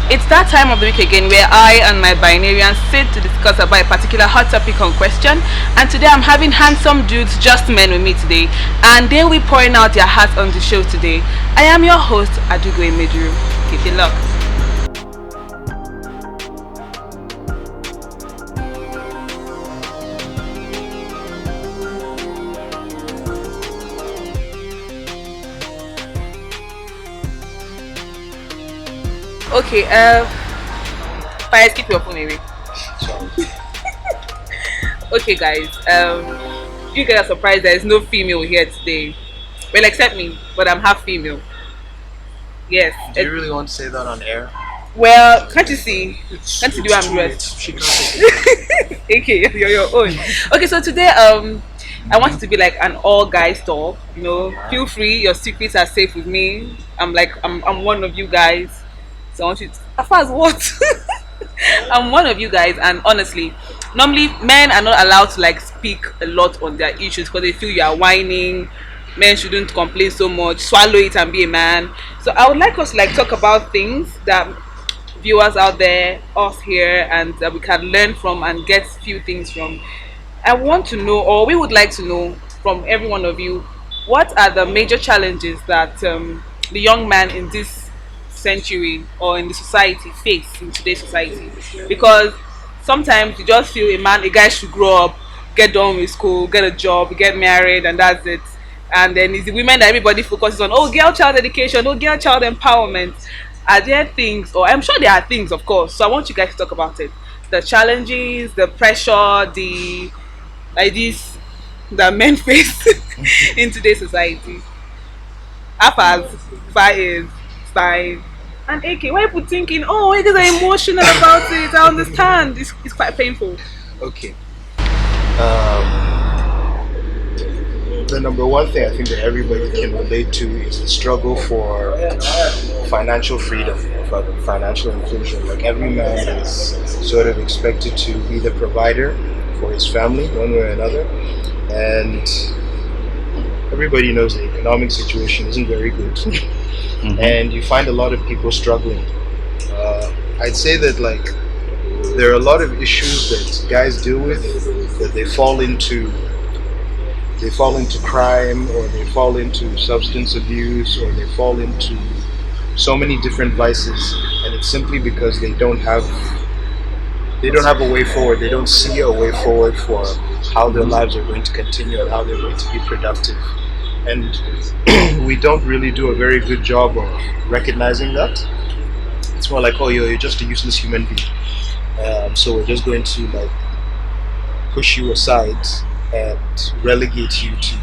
It's that time of the week again where I and my binarians sit to discuss about a particular hot topic on question. And today I'm having handsome dudes, just men with me today. And they will be pouring out their hearts on the show today. I am your host, Adugo Emeduru. Keep it locked. Okay, Fires, keep your phone away. Okay, guys, you guys are surprised there is no female here today. Well, except me, but I'm half female. Yes. Do you really want to say that on air? Well, can't you see? Can't you do I'm dressed? She can't say Okay, you're your own. Okay, so today, I want it to be like an all guys talk. You know, feel free. Your secrets are safe with me. I'm one of you guys. So I want you to, as far as what? I'm one of you guys, and honestly, normally men are not allowed to like speak a lot on their issues because they feel you are whining. Men shouldn't complain so much. Swallow it and be a man. So I would like us to like talk about things that viewers out there, us here, and that we can learn from and get few things from. I want to know, or we would like to know from every one of you, what are the major challenges that the young man in this century or in the society face in today's society? Because sometimes you just feel a guy should grow up, get done with school, get a job, get married, and that's it. And then it's the women that everybody focuses on. Oh, girl child education, oh, girl child empowerment. Are there things, or I'm sure there are things, of course. So I want you guys to talk about it. The challenges, the pressure, the ideas that men face in today's society. Apas, Faiz, Stein, and AK. Why are people thinking, oh, you guys are emotional about it? I understand. It's quite painful. Okay. The number one thing I think that everybody can relate to is the struggle for financial freedom, for financial inclusion. Like every man is sort of expected to be the provider for his family, one way or another, and everybody knows the economic situation isn't very good, and you find a lot of people struggling. I'd say that like there are a lot of issues that guys deal with that they fall into crime, or they fall into substance abuse, or they fall into so many different vices, and it's simply because they don't have a way forward. They don't see a way forward for how their lives are going to continue and how they're going to be productive. And we don't really do a very good job of recognizing that. It's more like, oh, you're just a useless human being. So we're just going to like push you aside and relegate you to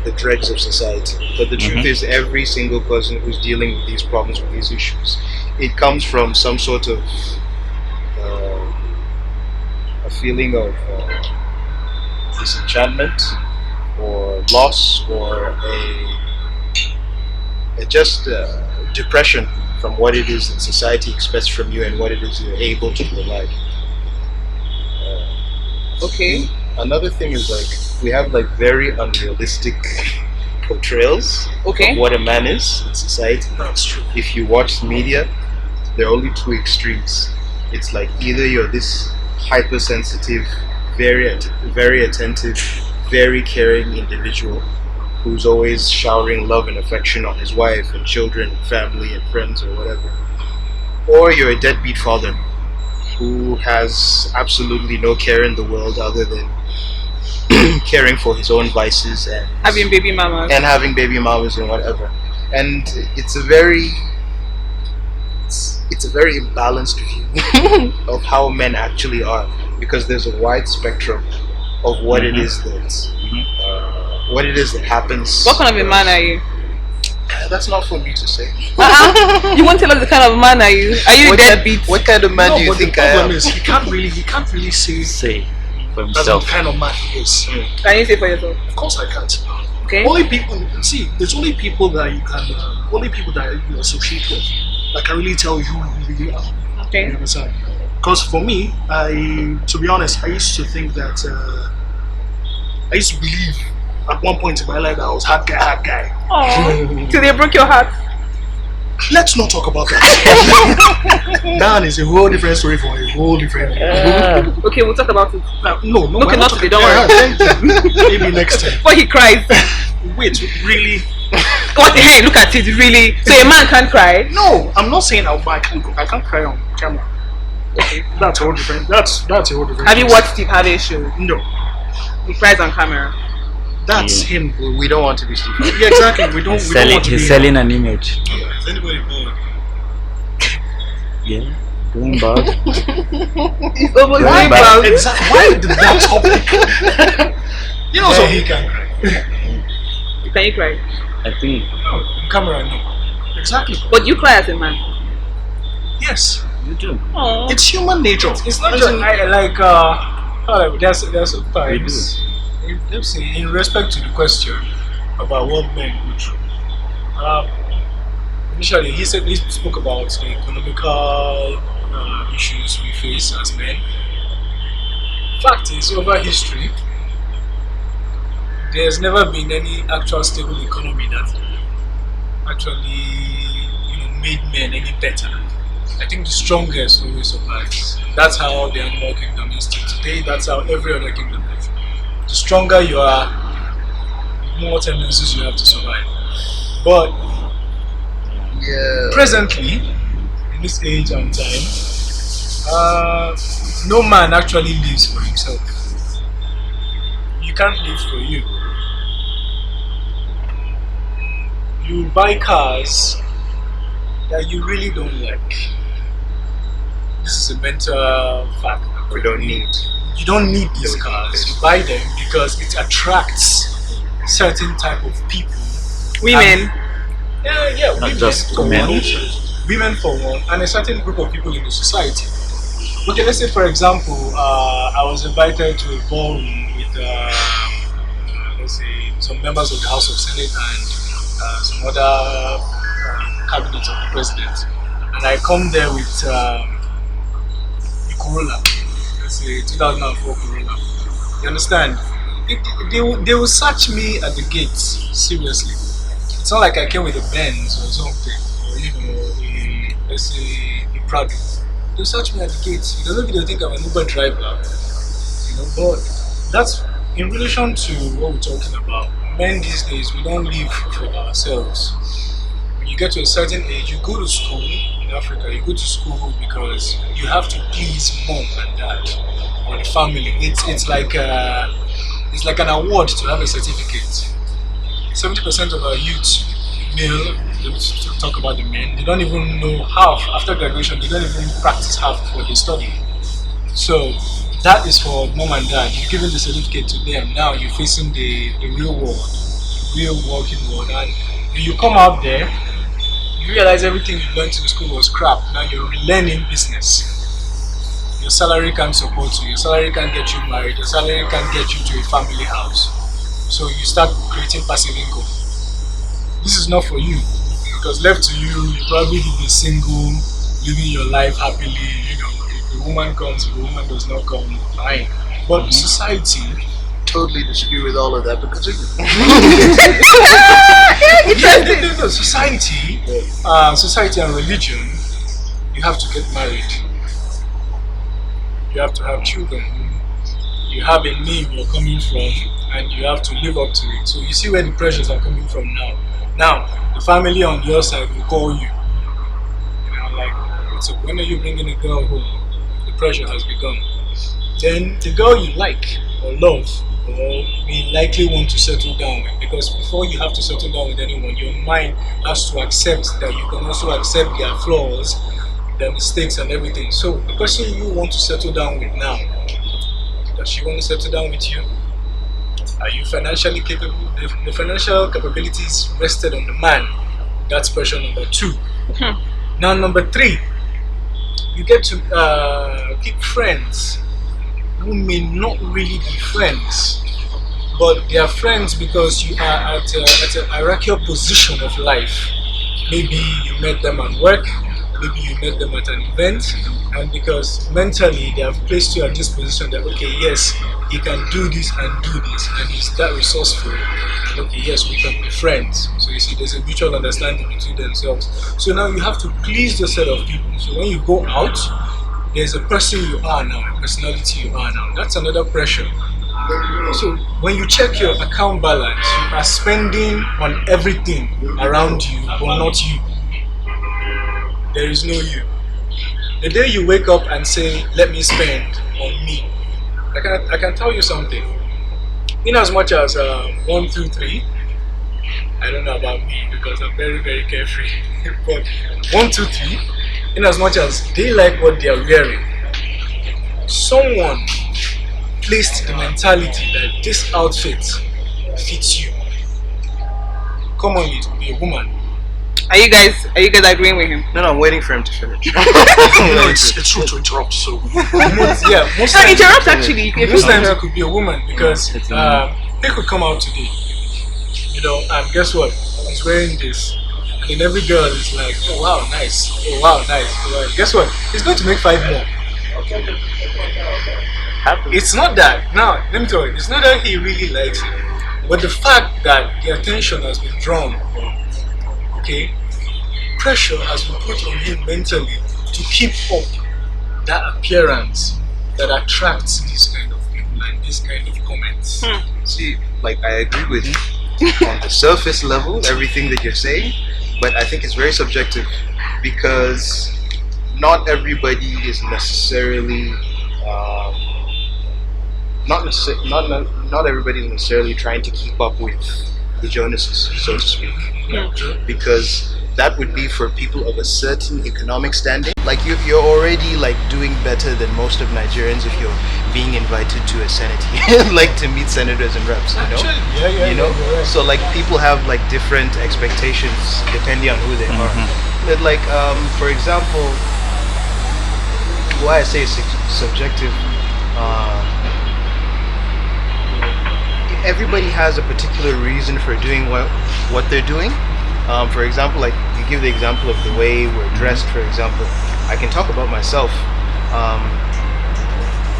the dregs of society. But the truth is, every single person who's dealing with these problems, with these issues, it comes from some sort of a feeling of disenchantment or loss, or a just depression from what it is that society expects from you and what it is you're able to provide. Okay. Another thing is like we have like very unrealistic portrayals of what a man is in society. That's true. If you watch media, there are only two extremes. It's like either you're this hypersensitive, very attentive, very caring individual who's always showering love and affection on his wife and children and family and friends or whatever, or you're a deadbeat father who has absolutely no care in the world other than caring for his own vices and Having baby mamas. And whatever. And it's a very imbalanced view of how men actually are, because there's a wide spectrum of what it is that happens. What kind of a man are you? That's not for me to say. You won't tell us the kind of man are you? Are you a deadbeat? What kind of man do you think I am? The problem is he can't really say for that's himself. the kind of man he is. Can you say for yourself? Of course I can't. Okay. Only people there's only people that you can associate with that can really tell you who you really are. Okay. You understand? Because for me, to be honest, I used to think that I used to believe at one point in my life that I was hard guy. Oh, till they broke your heart. Let's not talk about that. That is a whole different story for a whole different. Okay, we'll talk about it. No, Okay, we're not today, don't worry. Thank you. Maybe next time. Before he cries. Wait, really? What? Hey, look at it, really. So a man can't cry? No, I'm not saying I can't cry on camera. Okay, that's a whole different. That's a whole different. Have you watched Steve Harvey's show? No, He cries on camera. that's him. We don't want to be Steve. Yeah, exactly. We don't want to be. He's selling an image. Is anybody bored? Yeah, doing bad. He's almost Why going bad? bad. Exactly. Why did that topic? You know, so he can cry. Can you cry? I think On camera, no. Exactly. But you cry as a man. Yes, you do. Oh. it's human nature. It's not just there's sometimes let's say in respect to the question about what men go through. Initially, he spoke about the economical issues we face as men. Fact is, over history, there's never been any actual stable economy that actually made men any better. I think the strongest always survives. That's how the animal kingdom is still today. That's how every other kingdom is. The stronger you are, the more tendencies you have to survive. But Yeah. presently, in this age and time, no man actually lives for himself. You can't live for you. You buy cars that you really don't like. This is a mental fact. We don't need. You don't need these cars. You buy them because it attracts certain type of people. Women. Yeah, Not women just for men. one. Women for one, and a certain group of people in the society. Okay, let's say for example, I was invited to a ballroom with, let's say, some members of the House of Senate and some other cabinets of the president, and I come there with a Corolla, let's say 2004 Corolla. You understand? They will search me at the gate. Seriously, it's not like I came with a Benz or something, or let's say a Prado. They'll search me at the gate. You know, they think I'm an Uber driver. But that's in relation to what we're talking about. Men these days, we don't live for ourselves. When you get to a certain age, you go to school in Africa. You go to school because you have to please mom and dad or the family. It's like an award to have a certificate. 70% of our youth, male, to talk about the men, they don't even know half after graduation. They don't even practice half of what they study. So that is for mom and dad. You're giving the certificate to them. Now you're facing the real world, the real working world. And when you come out there, you realize everything you learned in school was crap. Now you're relearning business. Your salary can't support you. Your salary can't get you married. Your salary can't get you to a family house. So you start creating passive income. This is not for you, because left to you, you probably be single, living your life happily. If a woman comes, if a woman does not come, fine. But society, Totally disagree with all of that because society and religion, you have to get married. You have to have children. You have a name you're coming from, and you have to live up to it. So you see where the pressures are coming from now. Now, the family on your side will call you. Like, so when are you bringing a girl home? The pressure has begun. Then the girl you like or love or may likely want to settle down with, because before you have to settle down with anyone, your mind has to accept that you can also accept their flaws, their mistakes and everything. So the person you want to settle down with now, does she want to settle down with you? Are you financially capable? The financial capabilities rested on the man. That's pressure number 2. Now number 3, you get to keep friends who may not really be friends, but they are friends because you are at a hierarchical position of life. Maybe you met them at work, maybe you met them at an event, and because mentally they have placed you at this position that okay, yes, he can do this and do this, and he's that resourceful, and okay, yes, we can be friends. So you see, there's a mutual understanding between themselves. So now you have to please the set of people. So when you go out, there's a person you are now, a personality you are now. That's another pressure. So when you check your account balance, you are spending on everything around you, but not you. There is no you. The day you wake up and say, "Let me spend on me," I can tell you something. In as much as 1, 2, 3, I don't know about me because I'm very, very carefree. But 1, 2, 3, in as much as they like what they are wearing, someone placed the mentality that this outfit fits you. Commonly, it will be a woman. Are you guys agreeing with him? No, I'm waiting for him to finish. It's true to interrupt. So Most No, times, interrupt actually. If most you times it could be a woman because It's they could come out today, and guess what? He's wearing this, and then every girl is like, "Oh wow, nice! Oh wow, nice!" Oh, wow. Guess what? He's going to make 5 more. It's not that. Now, let me tell you, it's not that he really likes it, but the fact that the attention has been drawn on, okay, pressure has been put on him mentally to keep up that appearance that attracts this kind of people and this kind of comments. See, like I agree with you on the surface level, everything that you're saying, but I think it's very subjective because not everybody is necessarily not everybody is necessarily trying to keep up with the Jonases, so to speak. Because that would be for people of a certain economic standing. Like you're already like doing better than most of Nigerians if you're being invited to a senate, like to meet senators and reps. Actually, yeah, You know, you're right. so like people have like different expectations depending on who they are. But like for example, why I say it's subjective. Everybody has a particular reason for doing what they're doing. For example, like you give the example of the way we're dressed, for example. I can talk about myself.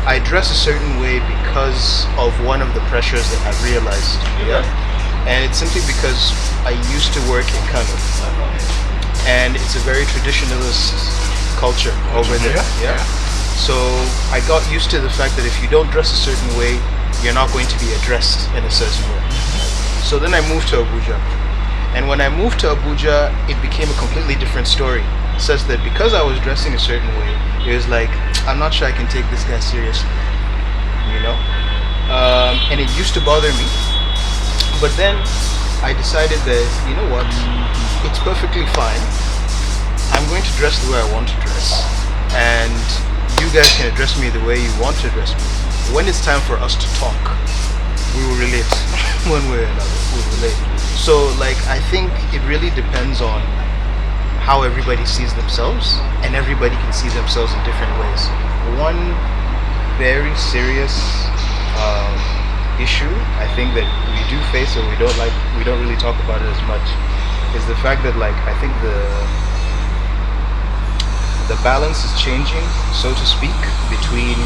I dress a certain way because of one of the pressures that I've realized. Yeah. And it's simply because I used to work in Kano. And it's a very traditionalist culture over there. Yeah. So I got used to the fact that if you don't dress a certain way, you're not going to be addressed in a certain way. So then I moved to Abuja. And when I moved to Abuja, it became a completely different story. Such that because I was dressing a certain way, it was like, I'm not sure I can take this guy seriously. And it used to bother me. But then I decided that, you know what, it's perfectly fine. I'm going to dress the way I want to dress. And you guys can address me the way you want to address me. When it's time for us to talk, we will relate one way or another. We'll relate. So, like, I think it really depends on how everybody sees themselves, and everybody can see themselves in different ways. One very serious issue, I think that we do face, and we don't really talk about it as much, is the fact that, like, I think the balance is changing, so to speak, between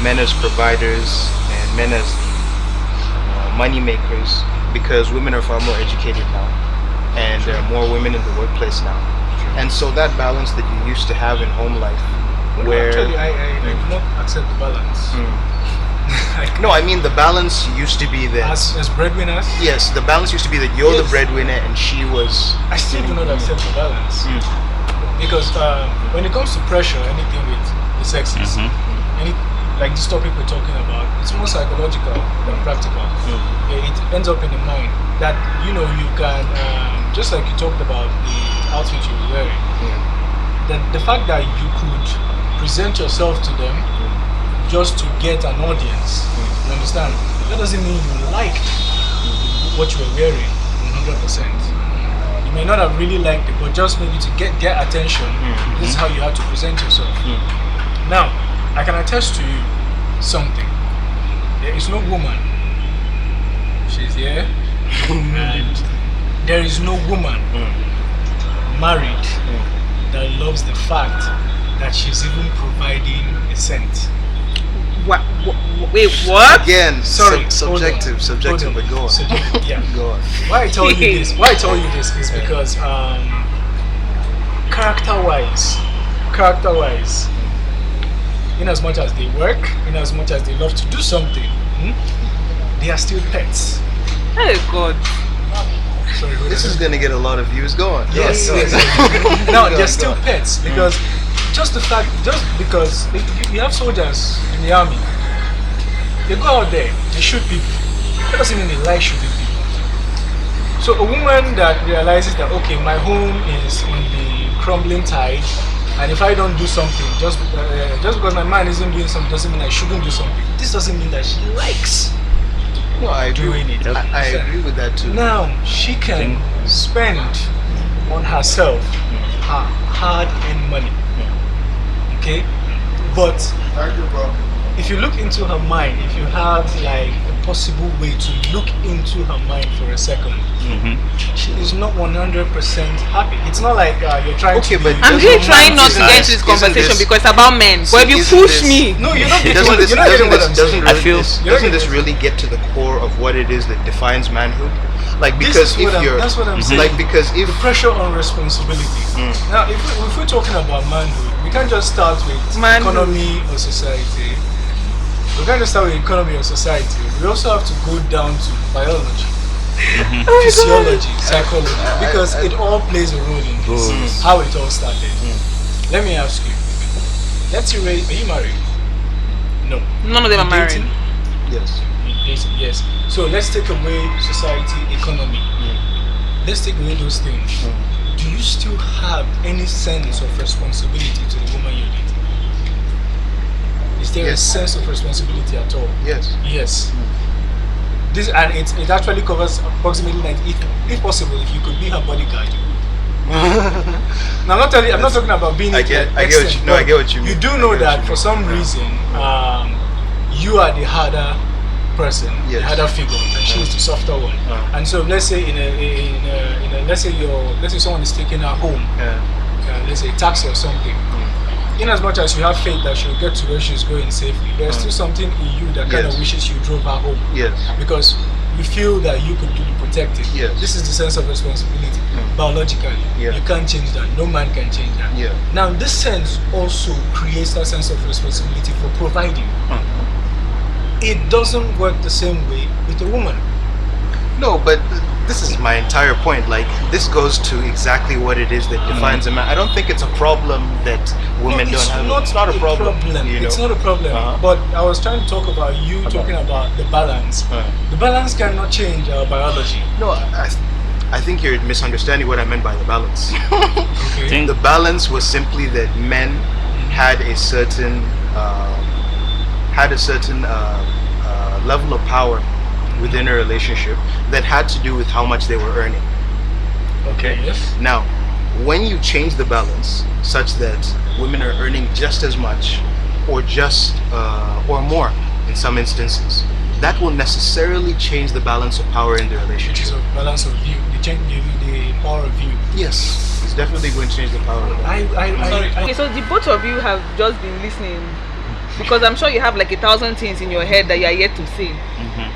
men as providers and men as money makers, because women are far more educated now and there are more women in the workplace now. And so that balance that you used to have in home life, where Actually, I do not accept the balance. no, I mean the balance used to be that As breadwinners, yes, the balance used to be that you're the Yes. breadwinner and she was I still do not accept the balance. Because when it comes to pressure, anything with the sexes, like this topic we're talking about, it's more psychological than practical. It ends up in the mind that you can, just like you talked about the outfit you were wearing, that the fact that you could present yourself to them just to get an audience, you understand? That doesn't mean you liked what you were wearing 100%. You may not have really liked it, but just maybe to get their attention, this is how you have to present yourself. Now, I can attest to you something. There is no woman. She's here. And there is no woman, married that loves the fact that she's even providing a cent. Wait, what? Again, Sorry, hold on. subjective, Hold on. but go on. Subjective, yeah. Go on. Why I tell you this? Why I tell you this is because character-wise, in as much as they work, in as much as they love to do something, they are still pets. Oh God. Sorry, hold This on. is gonna get a lot of views. Go on. Yes, Go on. yes. Go Now on, they're go still on. pets because just because you have soldiers in the army, they go out there, they shoot people. That doesn't mean they like shooting people. So a woman that realizes that okay, my home is on the crumbling tide, and if I don't do something, just because my man isn't doing something doesn't mean I shouldn't do something. This doesn't mean that she likes No, I agree. doing it. I agree with that too. Now she can spend on herself her hard-earned money. Okay, but if you look into her mind, if you have like a possible way to look into her mind for a second, she is not 100% happy. It's not like you're trying Okay, to. but I'm Just really trying not to isn't get into this- this conversation isn't this- because it's about men. But if you isn't push this- me, No, you're not getting Doesn't what, this, you're not getting what I'm saying. doesn't really, I feel- doesn't this really get to the core of what it is that defines manhood? Like, This because is what if I'm- you're that's what I'm saying. like, because if The pressure on responsibility. Now, if we're talking about manhood, we can't just start with Manhood. economy or society. We can't just start with economy or society. We also have to go down to biology, physiology, psychology, because it all plays a role in this. How it all started. Let me ask you. Let's say, are you married? No. none of them are married. Dating? yes, Dating, yes. So let's take away society, economy. Let's take away those things. Do you still have any sense of responsibility to the woman you're dating? Is there Yes. a sense of responsibility at all? yes. Yes. This and it actually covers approximately 90, if possible, if you could be her bodyguard. Now, I'm not talking about being. I get what extent, you- no, I but get what you mean. You do I know get what that you for mean. some reason, you are the harder person, the Yes. harder figure, and she is the softer one. And so, let's say let's say someone is taking her home, let's say a taxi or something. In as much as you have faith that she'll get to where she's going safely, there's still something in you that kind of Yes. wishes you drove her home Yes. because you feel that you could be protected. Yes. This is the sense of responsibility. Biologically, Yeah. you can't change that. No man can change that. Yeah. Now, this sense also creates that sense of responsibility for providing. It doesn't work the same way with a woman. No, but this is my entire point. Like, this goes to exactly what it is that defines a man. I don't think it's a problem that women No, don't have. It's not a problem. You know? It's not a problem. Uh-huh. But I was trying to talk about you talking about the balance. The balance cannot change our biology. No, I think you're misunderstanding what I meant by the balance. Okay. Think- The balance was simply that men had a certain level of power within a relationship that had to do with how much they were earning. Okay. Yes. Now, when you change the balance such that women are earning just as much, or just or more in some instances, that will necessarily change the balance of power in the Which relationship. is a balance of view. The power of view. Yes, it's definitely going to change the power of that. Okay, so the both of you have just been listening because I'm sure you have like 1,000 things in your head that you are yet to say.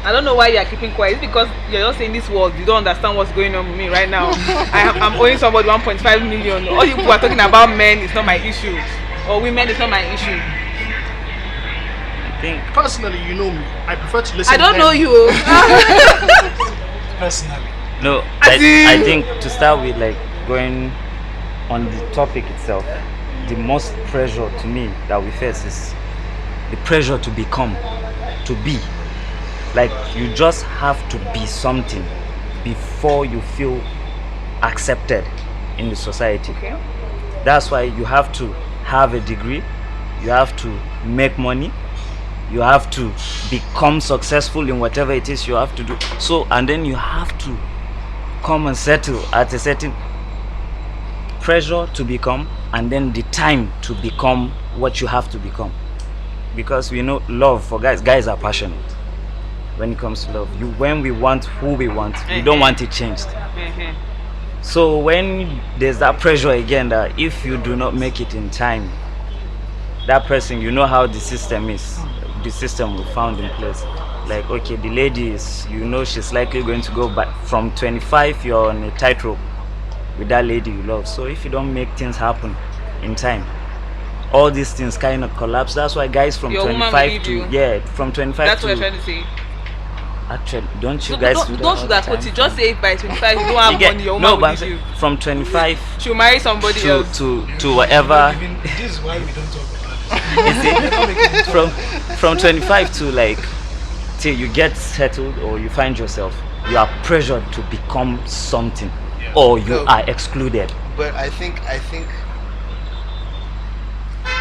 I don't know why you are keeping quiet. It's because you're just saying this word. You don't understand what's going on with me right now. I'm owing somebody 1.5 million. All you people are talking about men is not my issue, or women is not my issue. I think Personally, you know me. I prefer to listen. I don't to know them. you. Personally. no. see. I think to start with, like going on the topic itself, the most pressure to me that we face is the pressure to become, to be. Like you just have to be something before you feel accepted in the society. Okay. That's why you have to have a degree, you have to make money, you have to become successful in whatever it is you have to do. So, and then you have to come and settle at a certain pressure to become, and then the time to become what you have to become. Because we know love for guys are passionate. When it comes to love, when we want who we want, we don't want it changed. So when there's that pressure again that if you do not make it in time, that person, you know how the system is, the system we found in place. Like, okay, the lady is, you know, she's likely going to go back from 25, you're on a tightrope with that lady you love. So if you don't make things happen in time, all these things kind of collapse. That's why guys from Your woman will 25 leave to, you. yeah, from 25 That's to, what you're trying to say. actually, don't you No, guys don't do that don't all the sugarcoat time? it. Just say if by 25 you don't have You get, money, your no, woman but I'm will saying leave you. from 25 She'll marry somebody to, else. to whatever. Even, this is why we don't talk about You see, from 25 to like till you get settled or you find yourself, you are pressured to become something, or you No. are excluded. But I think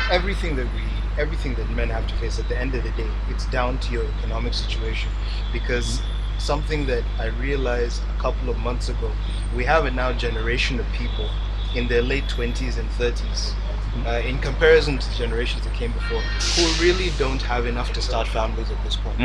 everything that men have to face at the end of the day, it's down to your economic situation. Because something that I realized a couple of months ago, we have a now generation of people in their late 20s and 30s, in comparison to the generations that came before, who really don't have enough to start families at this point.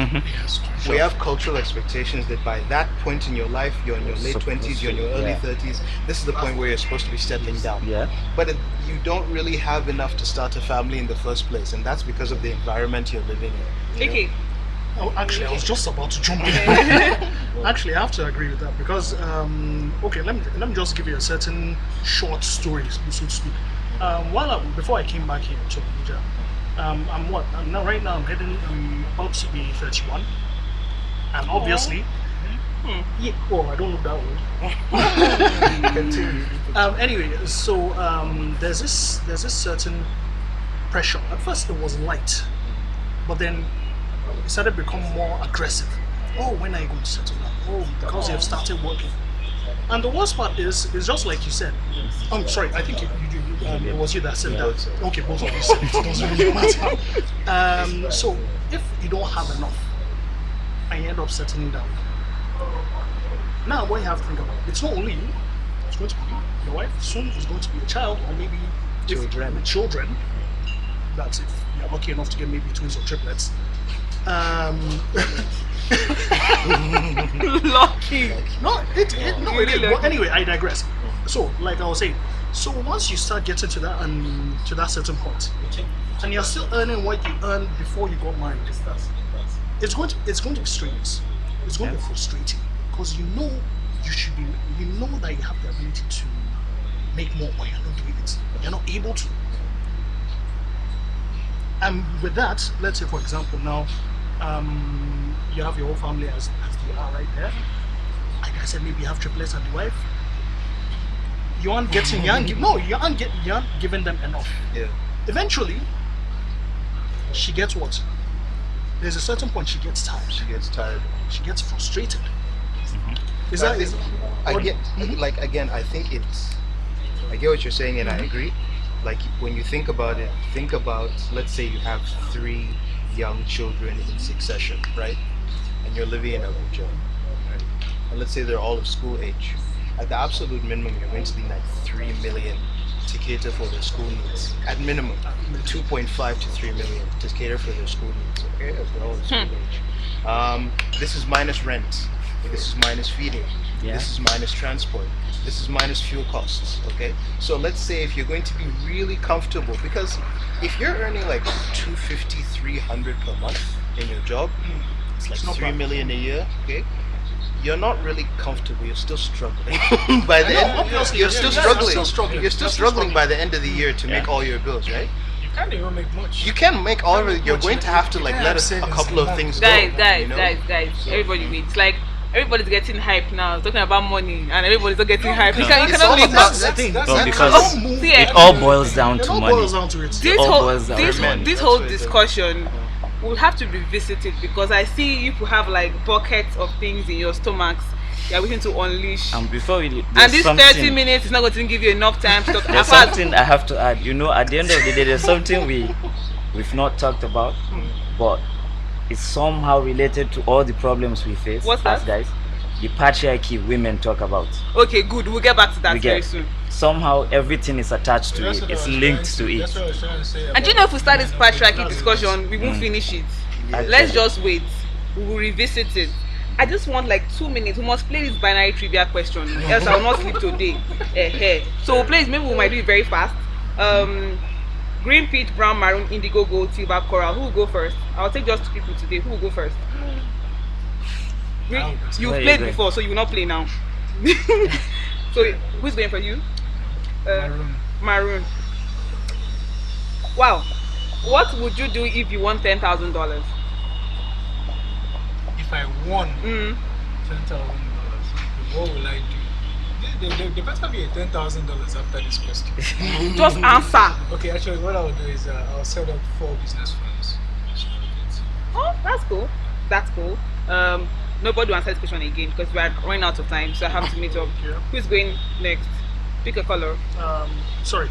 We have cultural expectations that by that point in your life, you're in your late 20s, you're in your early Yeah. 30s, this is the point where you're supposed to be settling down. Yeah. But you don't really have enough to start a family in the first place, and that's because of the environment you're living in. you know? Okay. Oh, actually, I was just about to jump in. Actually, I have to agree with that because, okay, let me just give you a certain short story, so to speak. Before I came back here to Abuja, right now I'm about to be 31, and obviously, yeah, oh, I don't look that old. Continue. Anyway, so there's this certain pressure. At first, it was light, but then it started to become more aggressive. Oh, when are you going to settle down? Oh, because you have started working. And the worst part is just like you said. I'm sorry, I think it was you that said that. Okay, both of you said it. Doesn't really matter. So if you don't have enough, and you end up settling down, now what you have to think about, it's not only you, it's going to be your wife, soon it's going to be a child, or maybe children. That's if you're lucky enough to get maybe twins or triplets. Lucky. No, but anyway, I digress. So, like I was saying, so once you start getting to that certain point, and you're still earning what you earned before you got married, it's going to be strenuous. It's going to be frustrating because you know that you have the ability to make more, but you're not doing it. You're not able to. And with that, let's say for example now, you have your whole family as they are right there. Like I said, maybe you have triplets and the wife. You aren't giving them enough. Yeah. Eventually, she gets what? There's a certain point she gets tired. She gets tired. She gets frustrated. Is I that? think- I get like again. I think I get what you're saying, and I agree. Like when you think about it, think about, let's say you have 3 young children in succession, right? And you're living in Abuja, right? And let's say they're all of school age. At the absolute minimum, you're going to need like 3 million to cater for their school needs. At minimum, 2.5 to 3 million to cater for their school needs. Okay, as they're all of school age. This is minus rent. This is minus feeding. Yeah. This is minus transport. This is minus fuel costs. Okay, so let's say if you're going to be really comfortable, because if you're earning like 250, 300 per month in your job, it's like not 3 bad. million a year. Okay, you're not really comfortable. You're still struggling. By the know, end, obviously, you're yeah, still yeah, struggling. you're still struggling. You're still You're still struggling by struggling. the end of the year to make all your bills, right? You can't even make much. You can make all of it. You're going to have to like You let can't a have couple of savings things go. Guys, you know? guys. Everybody waits. Like everybody's getting hype now, talking about money, and everybody's not getting hype. You cannot all live about- that. No, because See, it all boils down It to all money. boils down to it. this all whole boils down to money. this That's whole what it is. discussion will have to be visited because I see you could have like buckets of things in your stomachs you're waiting to unleash. And before we leave, And there's this something, 30 minutes is not going to give you enough time to talk there's about. something I have to add. You know, at the end of the day, there's something we've not talked about, but it's somehow related to all the problems we face What's as that? guys. The patriarchy women talk about. Okay, good. We'll get back to that We very get soon. somehow everything is attached to That's it. what I It's was linked trying to it. That's what I was trying to say. And do you know if we start this patriarchy discussion, we won't finish it. Yeah. Let's just wait. We will revisit it. I just want like 2 minutes. We must play this binary trivia question. Else I will not sleep today. So we'll play it. Maybe we might do it very fast. Green, peach, brown, maroon, indigo, gold, silver, coral. Who will go first? I'll take just 2 people today. Who will go first? Green, you've Where you played going? before, so you will not play now. So who's going for you? Maroon. Maroon. Wow. What would you do if you won $10,000? If I won Mm. $10,000, what will I do? There better be a $10,000 after this question. Just answer. Okay, actually, what I will do is I'll set up 4 business firms. Oh, that's cool. That's cool. Nobody will answer this question again because we are running out of time, so I have to meet up. Yeah. Who's going next? Pick a color. Sorry.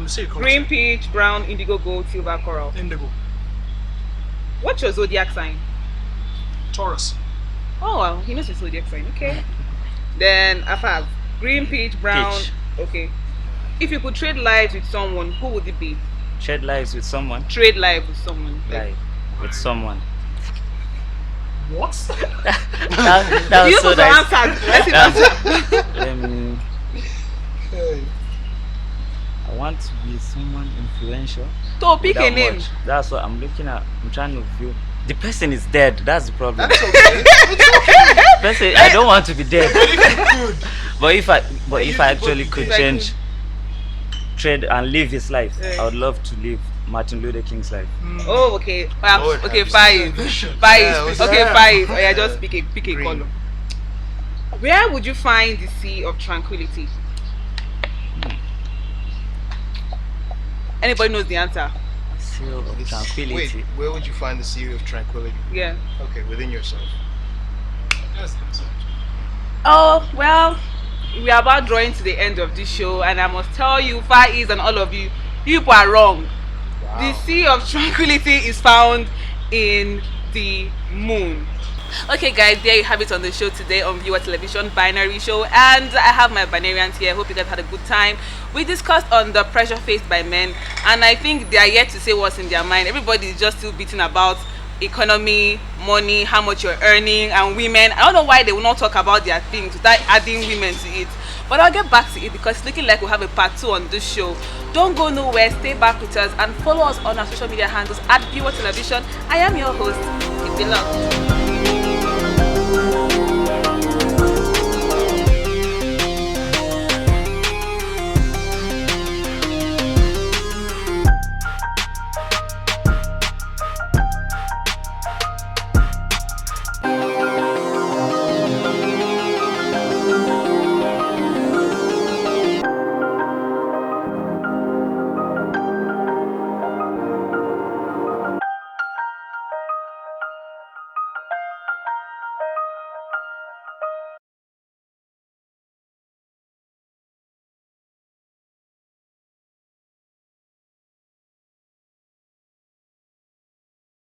Say color. Green, peach, brown, indigo, gold, silver, coral. Indigo. What's your zodiac sign? Taurus. Oh, wow, he knows his zodiac sign. Okay. Then Afaz. Green, peach, brown. Peach. Okay. If you could trade lives with someone, who would it be? Shed lives with someone. Trade lives with someone. Live with someone. What? That You was so supposed to nice. answer. Let him answer. Hey. I want to be someone influential. So pick a without name. much. That's what I'm looking at. I'm trying to view. The person is dead. That's the problem. That's okay. Person, I don't want to be dead. Good. But if I actually could If I change, trade and live his life, Yeah. I would love to live Martin Luther King's life. Oh, okay. Lord Okay, have 5. mercy. 5. Yeah, what's Okay, that? 5. Oh, yeah, just pick a Green. color. Where would you find the Sea of Tranquility? Anybody knows the answer? Seal of Wait, tranquility. where would you find the sea of tranquility? Yeah. Okay, within yourself. That's the answer. Oh, well, we are about drawing to the end of this show, and I must tell you, Far East and all of you, you people are wrong. The Sea of Tranquility is found in the moon. Okay, guys, there you have it on the show today on Viewer Television Binary Show, and I have my binarians here. Hope you guys had a good time. We discussed on the pressure faced by men, and I think they are yet to say what's in their mind. Everybody is just still beating about economy, money, how much you're earning, and women. I don't know why they will not talk about their things without adding women to it. But I'll get back to it because it's looking like we'll have a part 2 on this show. Don't go nowhere, stay back with us, and follow us on our social media handles at Viewer Television. I am your host, Ibila.